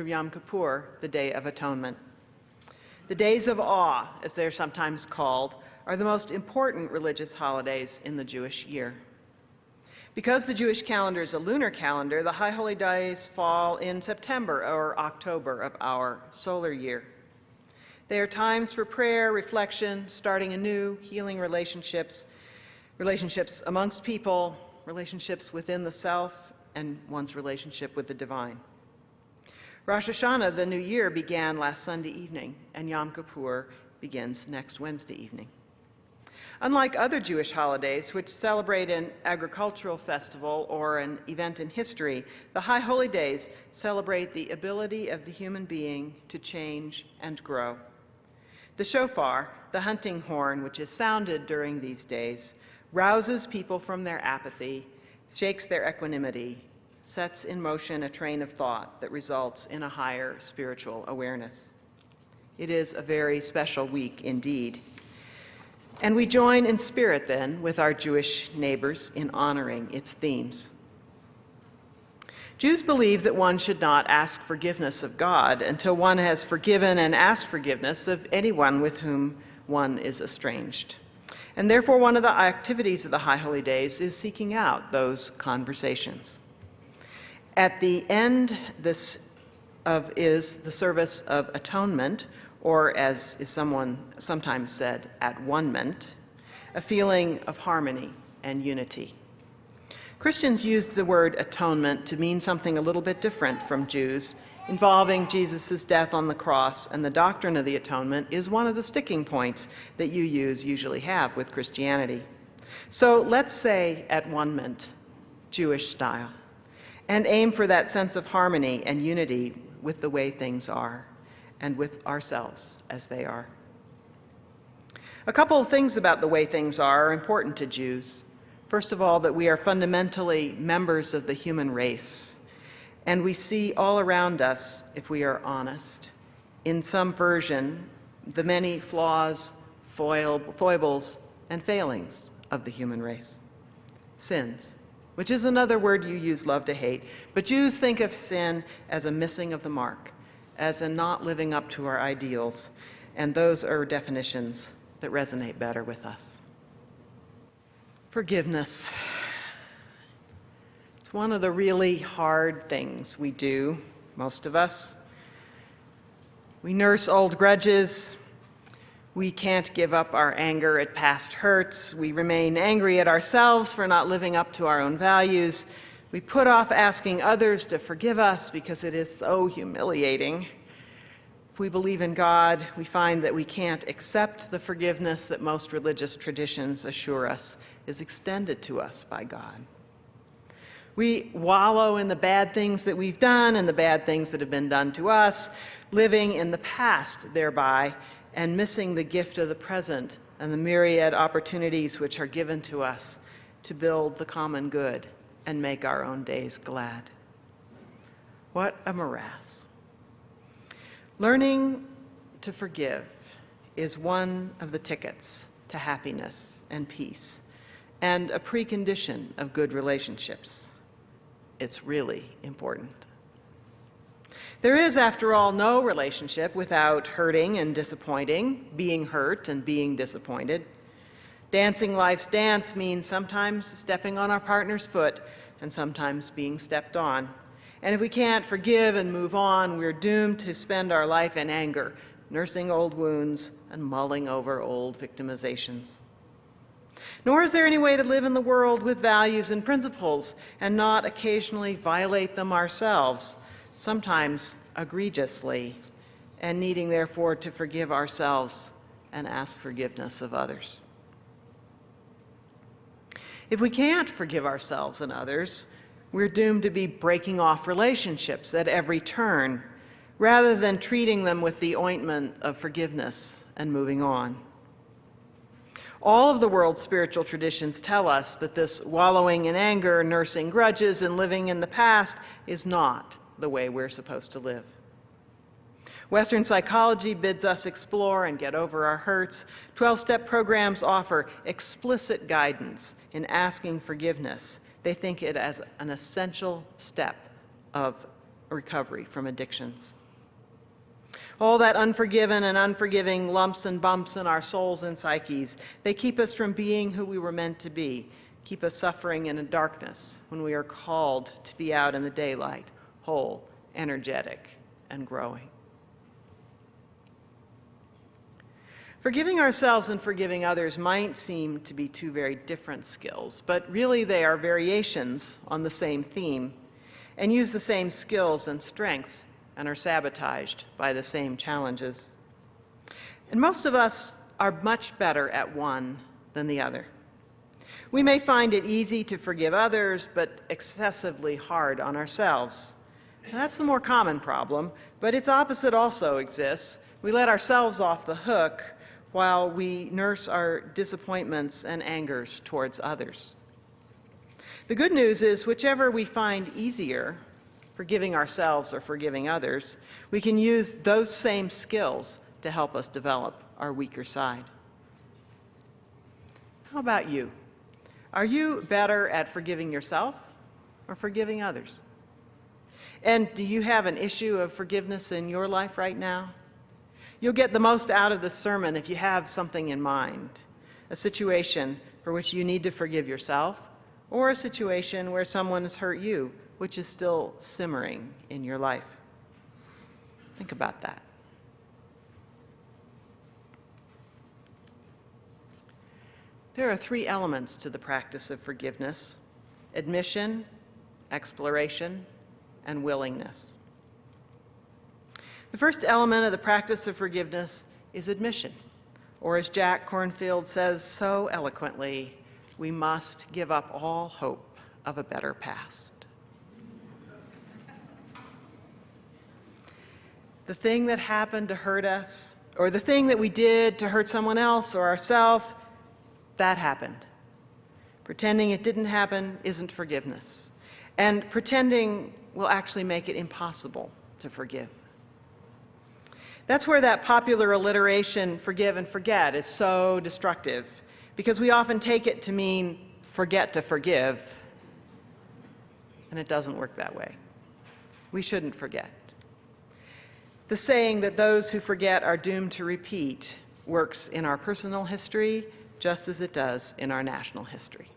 Yom Kippur, the Day of Atonement. The days of awe, as they're sometimes called, are the most important religious holidays in the Jewish year. Because the Jewish calendar is a lunar calendar, the High Holy Days fall in September or October of our solar year. They are times for prayer, reflection, starting anew, healing relationships amongst people, relationships within the self, and one's relationship with the divine. Rosh Hashanah, the new year, began last Sunday evening, and Yom Kippur begins next Wednesday evening. Unlike other Jewish holidays, which celebrate an agricultural festival or an event in history, the High Holy Days celebrate the ability of the human being to change and grow. The shofar, the hunting horn, which is sounded during these days, rouses people from their apathy, shakes their equanimity, sets in motion a train of thought that results in a higher spiritual awareness. It is a very special week indeed. And we join in spirit then with our Jewish neighbors in honoring its themes. Jews believe that one should not ask forgiveness of God until one has forgiven and asked forgiveness of anyone with whom one is estranged. And therefore, one of the activities of the High Holy Days is seeking out those conversations. At the end is the service of atonement, or as is sometimes said, at-one-ment, a feeling of harmony and unity. Christians use the word atonement to mean something a little bit different from Jews, involving Jesus' death on the cross, and the doctrine of the atonement is one of the sticking points that you usually have with Christianity. So let's say at-one-ment, Jewish style, and aim for that sense of harmony and unity with the way things are and with ourselves as they are. A couple of things about the way things are important to Jews. First of all, that we are fundamentally members of the human race, and we see all around us, if we are honest, in some version, the many flaws, foibles, and failings of the human race. Sins, which is another word you love to hate, but Jews think of sin as a missing of the mark, as a not living up to our ideals, and those are definitions that resonate better with us. Forgiveness. It's one of the really hard things we do, most of us. We nurse old grudges. We can't give up our anger at past hurts. We remain angry at ourselves for not living up to our own values. We put off asking others to forgive us because it is so humiliating. If we believe in God, we find that we can't accept the forgiveness that most religious traditions assure us is extended to us by God. We wallow in the bad things that we've done and the bad things that have been done to us, living in the past thereby, and missing the gift of the present and the myriad opportunities which are given to us to build the common good and make our own days glad. What a morass. Learning to forgive is one of the tickets to happiness and peace, and a precondition of good relationships. It's really important. There is, after all, no relationship without hurting and disappointing, being hurt and being disappointed. Dancing life's dance means sometimes stepping on our partner's foot and sometimes being stepped on. And if we can't forgive and move on, we're doomed to spend our life in anger, nursing old wounds and mulling over old victimizations. Nor is there any way to live in the world with values and principles and not occasionally violate them ourselves, sometimes egregiously, and needing therefore to forgive ourselves and ask forgiveness of others. If we can't forgive ourselves and others, we're doomed to be breaking off relationships at every turn, rather than treating them with the ointment of forgiveness and moving on. All of the world's spiritual traditions tell us that this wallowing in anger, nursing grudges, and living in the past is not the way we're supposed to live. Western psychology bids us explore and get over our hurts. 12-step programs offer explicit guidance in asking forgiveness. They think it as an essential step of recovery from addictions. All that unforgiven and unforgiving lumps and bumps in our souls and psyches, they keep us from being who we were meant to be, keep us suffering in a darkness when we are called to be out in the daylight, whole, energetic, and growing. Forgiving ourselves and forgiving others might seem to be two very different skills, but really they are variations on the same theme and use the same skills and strengths and are sabotaged by the same challenges. And most of us are much better at one than the other. We may find it easy to forgive others, but excessively hard on ourselves. Now, that's the more common problem, but its opposite also exists. We let ourselves off the hook while we nurse our disappointments and angers towards others. The good news is, whichever we find easier, forgiving ourselves or forgiving others, we can use those same skills to help us develop our weaker side. How about you? Are you better at forgiving yourself or forgiving others? And do you have an issue of forgiveness in your life right now? You'll get the most out of this sermon if you have something in mind, a situation for which you need to forgive yourself, or a situation where someone has hurt you, which is still simmering in your life. Think about that. There are three elements to the practice of forgiveness: admission, exploration, and willingness. The first element of the practice of forgiveness is admission, or as Jack Kornfield says so eloquently, we must give up all hope of a better past. The thing that happened to hurt us, or the thing that we did to hurt someone else or ourselves, that happened. Pretending it didn't happen isn't forgiveness. And pretending will actually make it impossible to forgive. That's where that popular alliteration, forgive and forget, is so destructive, because we often take it to mean forget to forgive, and it doesn't work that way. We shouldn't forget. The saying that those who forget are doomed to repeat works in our personal history just as it does in our national history.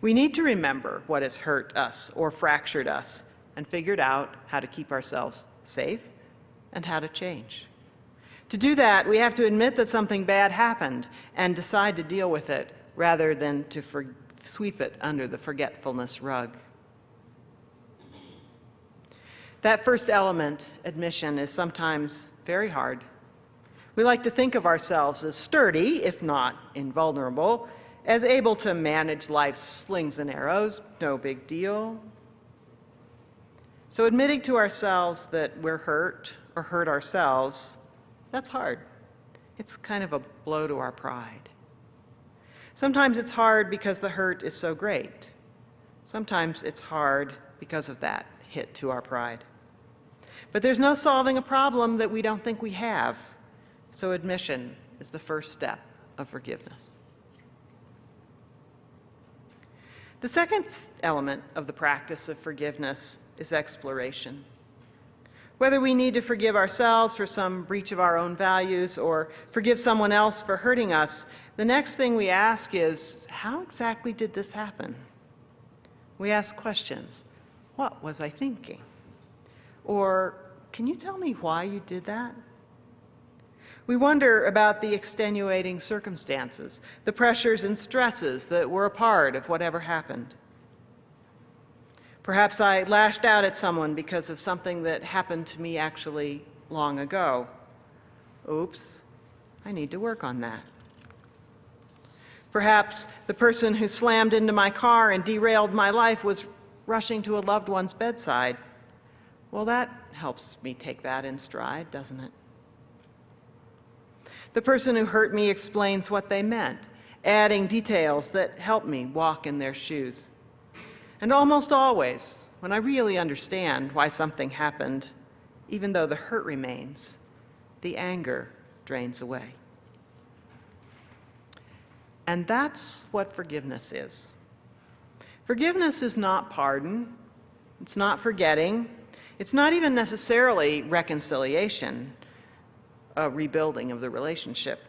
We need to remember what has hurt us or fractured us and figured out how to keep ourselves safe and how to change. To do that, we have to admit that something bad happened and decide to deal with it rather than to sweep it under the forgetfulness rug. That first element, admission, is sometimes very hard. We like to think of ourselves as sturdy, if not invulnerable, as able to manage life's slings and arrows, no big deal. So admitting to ourselves that we're hurt or hurt ourselves, that's hard. It's kind of a blow to our pride. Sometimes it's hard because the hurt is so great. Sometimes it's hard because of that hit to our pride. But there's no solving a problem that we don't think we have. So admission is the first step of forgiveness. The second element of the practice of forgiveness is exploration. Whether we need to forgive ourselves for some breach of our own values or forgive someone else for hurting us, the next thing we ask is, how exactly did this happen? We ask questions. What was I thinking? Or, can you tell me why you did that? We wonder about the extenuating circumstances, the pressures and stresses that were a part of whatever happened. Perhaps I lashed out at someone because of something that happened to me actually long ago. Oops, I need to work on that. Perhaps the person who slammed into my car and derailed my life was rushing to a loved one's bedside. Well, that helps me take that in stride, doesn't it? The person who hurt me explains what they meant, adding details that help me walk in their shoes. And almost always, when I really understand why something happened, even though the hurt remains, the anger drains away. And that's what forgiveness is. Forgiveness is not pardon. It's not forgetting. It's not even necessarily reconciliation, a rebuilding of the relationship.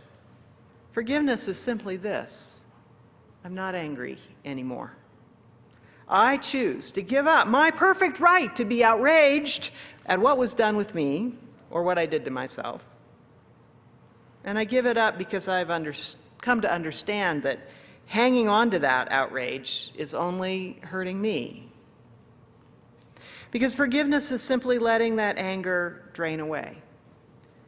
Forgiveness is simply this: I'm not angry anymore. I choose to give up my perfect right to be outraged at what was done with me or what I did to myself. And I give it up because I've come to understand that hanging on to that outrage is only hurting me. Because forgiveness is simply letting that anger drain away.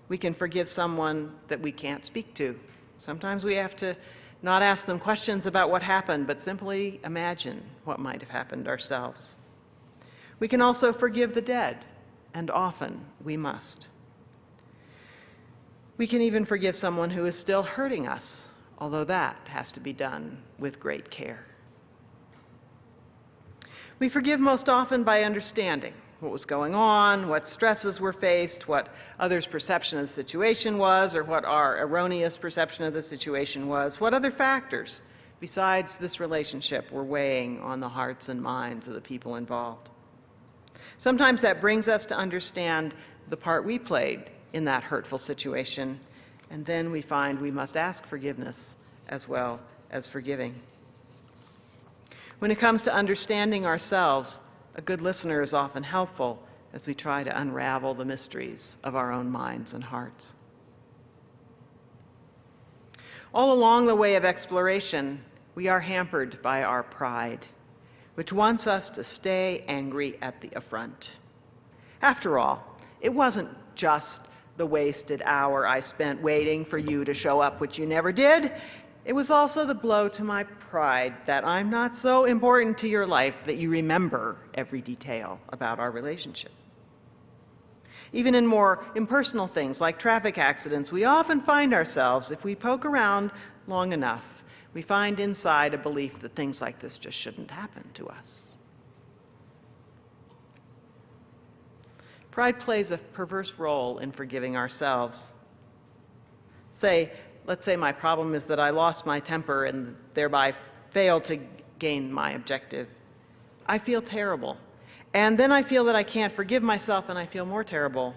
We can forgive someone that we can't speak to. Sometimes we have to not ask them questions about what happened, but simply imagine what might have happened ourselves. We can also forgive the dead, and often we must. We can even forgive someone who is still hurting us, although that has to be done with great care. We forgive most often by understanding what was going on, what stresses were faced, what others' perception of the situation was, or what our erroneous perception of the situation was, what other factors besides this relationship were weighing on the hearts and minds of the people involved. Sometimes that brings us to understand the part we played in that hurtful situation, and then we find we must ask forgiveness as well as forgiving. When it comes to understanding ourselves, a good listener is often helpful as we try to unravel the mysteries of our own minds and hearts. All along the way of exploration, we are hampered by our pride, which wants us to stay angry at the affront. After all, it wasn't just the wasted hour I spent waiting for you to show up, which you never did. It was also the blow to my pride that I'm not so important to your life that you remember every detail about our relationship. Even in more impersonal things like traffic accidents, we often find ourselves, if we poke around long enough, we find inside a belief that things like this just shouldn't happen to us. Pride plays a perverse role in forgiving ourselves. Let's say my problem is that I lost my temper and thereby failed to gain my objective. I feel terrible. And then I feel that I can't forgive myself, and I feel more terrible.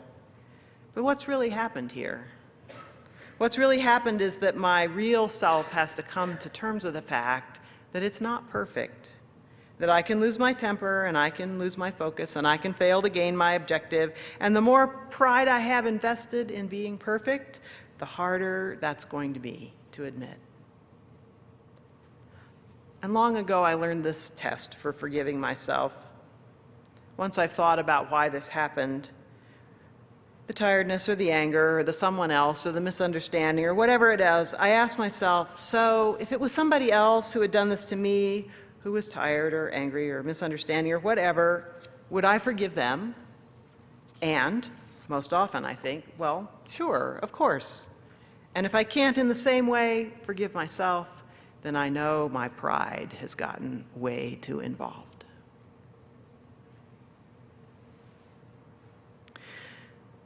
But what's really happened here? What's really happened is that my real self has to come to terms with the fact that it's not perfect, that I can lose my temper, and I can lose my focus, and I can fail to gain my objective. And the more pride I have invested in being perfect, the harder that's going to be to admit. And long ago, I learned this test for forgiving myself. Once I thought about why this happened, the tiredness or the anger or the someone else or the misunderstanding or whatever it is, I asked myself, so if it was somebody else who had done this to me, who was tired or angry or misunderstanding or whatever, would I forgive them? And most often I think, well, sure, of course. And if I can't in the same way forgive myself, then I know my pride has gotten way too involved.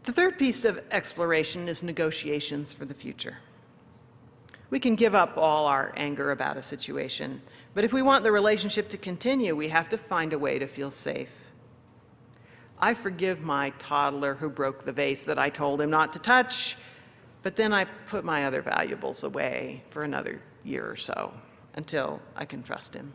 The third piece of exploration is negotiations for the future. We can give up all our anger about a situation, but if we want the relationship to continue, we have to find a way to feel safe. I forgive my toddler who broke the vase that I told him not to touch, but then I put my other valuables away for another year or so until I can trust him.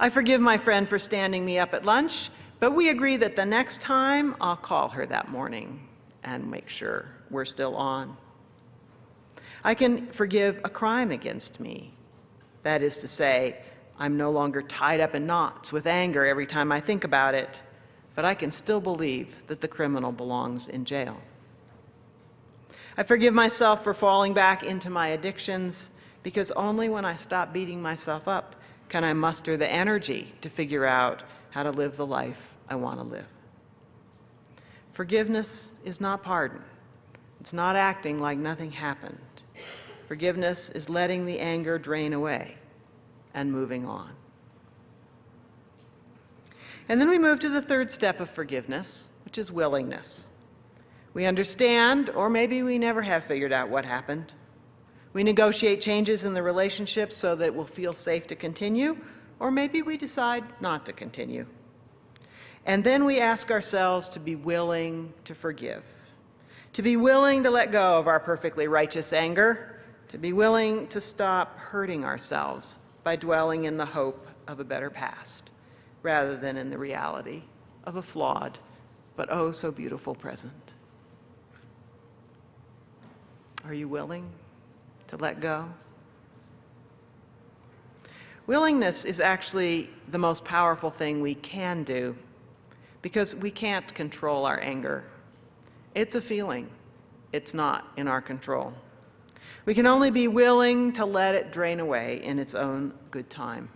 I forgive my friend for standing me up at lunch, but we agree that the next time I'll call her that morning and make sure we're still on. I can forgive a crime against me. That is to say, I'm no longer tied up in knots with anger every time I think about it, but I can still believe that the criminal belongs in jail. I forgive myself for falling back into my addictions, because only when I stop beating myself up can I muster the energy to figure out how to live the life I want to live. Forgiveness is not pardon. It's not acting like nothing happened. Forgiveness is letting the anger drain away and moving on. And then we move to the third step of forgiveness, which is willingness. We understand, or maybe we never have figured out what happened. We negotiate changes in the relationship so that it will feel safe to continue, or maybe we decide not to continue. And then we ask ourselves to be willing to forgive, to be willing to let go of our perfectly righteous anger, to be willing to stop hurting ourselves by dwelling in the hope of a better past, rather than in the reality of a flawed but oh so beautiful present. Are you willing to let go? Willingness is actually the most powerful thing we can do, because we can't control our anger. It's a feeling. It's not in our control. We can only be willing to let it drain away in its own good time.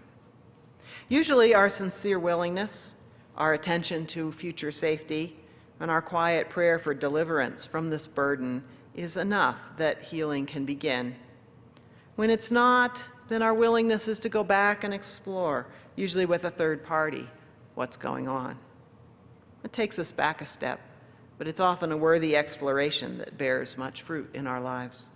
Usually our sincere willingness, our attention to future safety, and our quiet prayer for deliverance from this burden is enough that healing can begin. When it's not, then our willingness is to go back and explore, usually with a third party, what's going on. It takes us back a step, but it's often a worthy exploration that bears much fruit in our lives.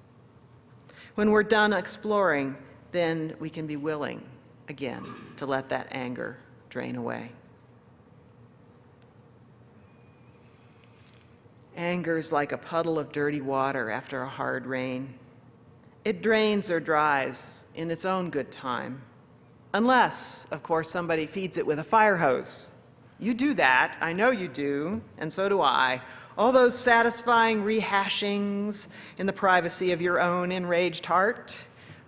When we're done exploring, then we can be willing again to let that anger drain away. Anger is like a puddle of dirty water after a hard rain. It drains or dries in its own good time, unless, of course, somebody feeds it with a fire hose. You do that, I know you do, and so do I. All those satisfying rehashings in the privacy of your own enraged heart,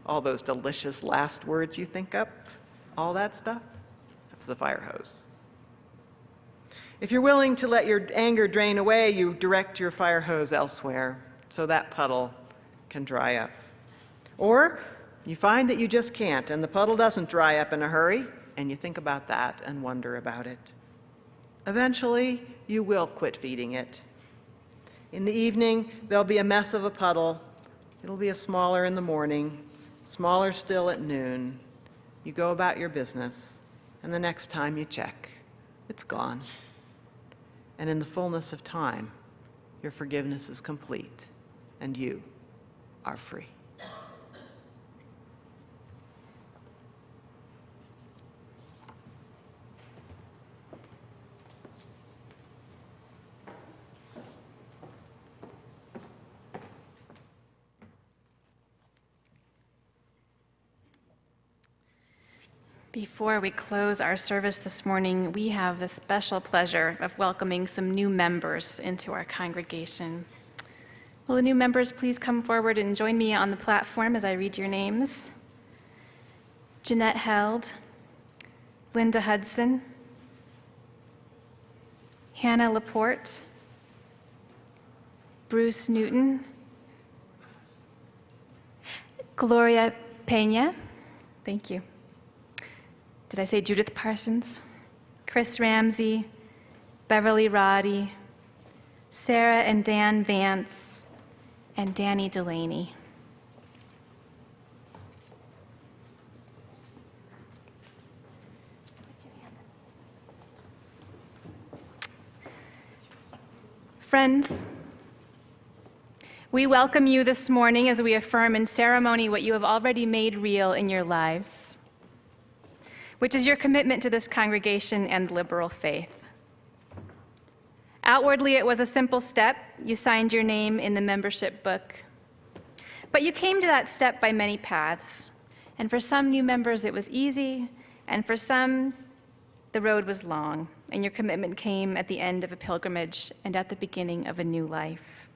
all those delicious last words you think up, all that stuff, that's the fire hose. If you're willing to let your anger drain away, you direct your fire hose elsewhere so that puddle can dry up. Or you find that you just can't, and the puddle doesn't dry up in a hurry, and you think about that and wonder about it. Eventually, you will quit feeding it. In the evening, there'll be a mess of a puddle. It'll be smaller in the morning, smaller still at noon. You go about your business, and the next time you check, it's gone. And in the fullness of time, your forgiveness is complete, and you are free. Before we close our service this morning, we have the special pleasure of welcoming some new members into our congregation. Will the new members please come forward and join me on the platform as I read your names? Jeanette Held, Linda Hudson, Hannah Laporte, Bruce Newton, Gloria Pena, thank you. Did I say Judith Parsons? Chris Ramsey, Beverly Roddy, Sarah and Dan Vance, and Danny Delaney. Friends, we welcome you this morning as we affirm in ceremony what you have already made real in your lives, which is your commitment to this congregation and liberal faith. Outwardly, it was a simple step. You signed your name in the membership book. But you came to that step by many paths. And for some new members, it was easy. And for some, the road was long. And your commitment came at the end of a pilgrimage and at the beginning of a new life.